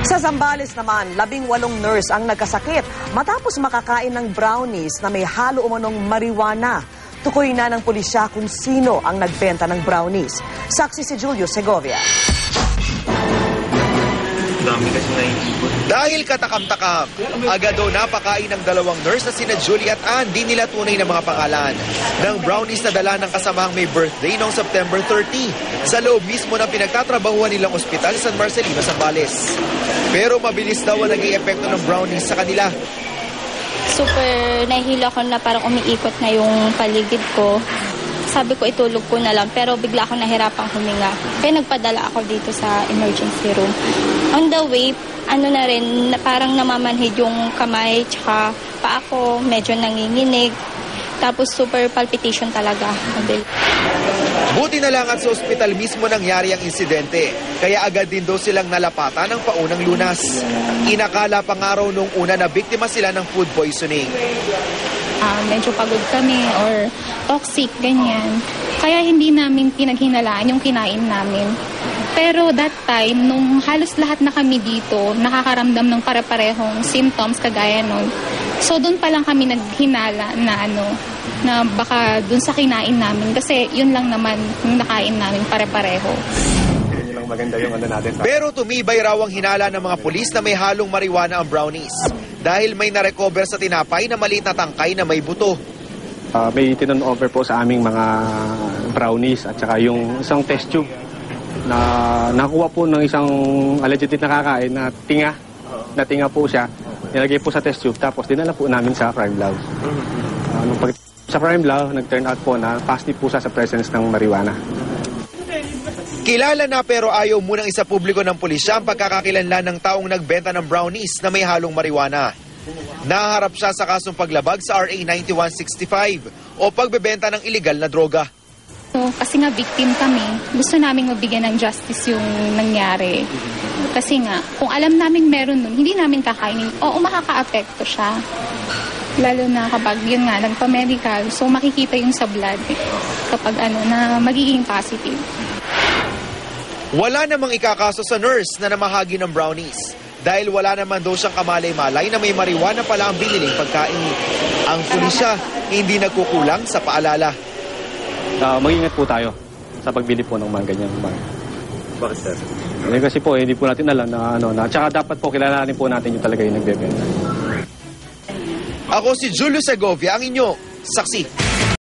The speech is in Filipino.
Sa Zambales naman, 18 nurse ang nagkasakit matapos makakain ng brownies na may halo umanong marijuana. Tukoy na ng pulisya kung sino ang nagbenta ng brownies. Saksi si Julio Segovia. Dahil katakam-takam, agad daw napakain ng 2 nurse na sina Julie at Ann, di nila tunay na mga pangalan, ng brownies na dala ng kasamang may birthday noong September 30 sa loob mismo ng pinagtatrabahuan nilang ospital San Marcelino, Zambales. Pero mabilis daw ang naging epekto ng brownies sa kanila. Super nahihilo ako na parang umiikot na yung paligid ko. Sabi ko itulog ko na lang pero bigla ako nahirapang huminga. Kaya nagpadala ako dito sa emergency room. On the way, na rin, parang namamanhid yung kamay tsaka paa ko, medyo nanginginig. Tapos super palpitation talaga. Buti na lang at sa ospital mismo nangyari ang insidente. Kaya agad din daw silang nalapatan ng paunang lunas. Inakala pa nga raw nung una na biktima sila ng food poisoning. Medyo pagod kami or toxic, ganyan. Kaya hindi namin pinaghinalaan yung kinain namin. Pero that time, nung halos lahat na kami dito, nakakaramdam ng pare-parehong symptoms kagaya nun. So doon pa lang kami naghinala na baka doon sa kinain namin. Kasi yun lang naman yung nakain namin pare-pareho. Pero tumibay raw ang hinala ng mga pulis na may halong marijuana ang brownies. Dahil may narecover sa tinapay na maliit na tangkay na may buto. May tinon-over po sa aming mga brownies at saka yung isang test tube na nakuha po ng isang allegedly nakakain na tinga po siya. Nilagay po sa test tube tapos dinala po namin sa crime lab. Sa crime lab, nag-turn out po na positive po siya sa presence ng marijuana. Kilala na pero ayaw munang isa publiko ng pulisya ang pagkakakilanlan ng taong nagbenta ng brownies na may halong marijuana. Naharap siya sa kasong paglabag sa RA 9165 o pagbebenta ng iligal na droga. So, kasi nga victim kami, gusto namin mabigyan ng justice yung nangyari. Kasi nga, kung alam namin meron nun, hindi namin kakainin. Oo, makaka-apekto siya. Lalo na kapag yun nga, nagpa-medical, so makikita yung sa blood kapag na magiging positive. Wala namang ikakaso sa nurse na namahagi ng brownies dahil wala naman daw siyang kamalay-malay na may marijuana pala ang biniling pagkain. Ang pulisya hindi nagkukulang sa paalala. Mag-ingat po tayo sa pagbili po ng mga ganyan. Bakit sir? Kasi po hindi po natin alam na tsaka dapat po kilalanin po natin yung talaga yung nagbebenta. Ako si Julio Segovia, ang inyo saksi.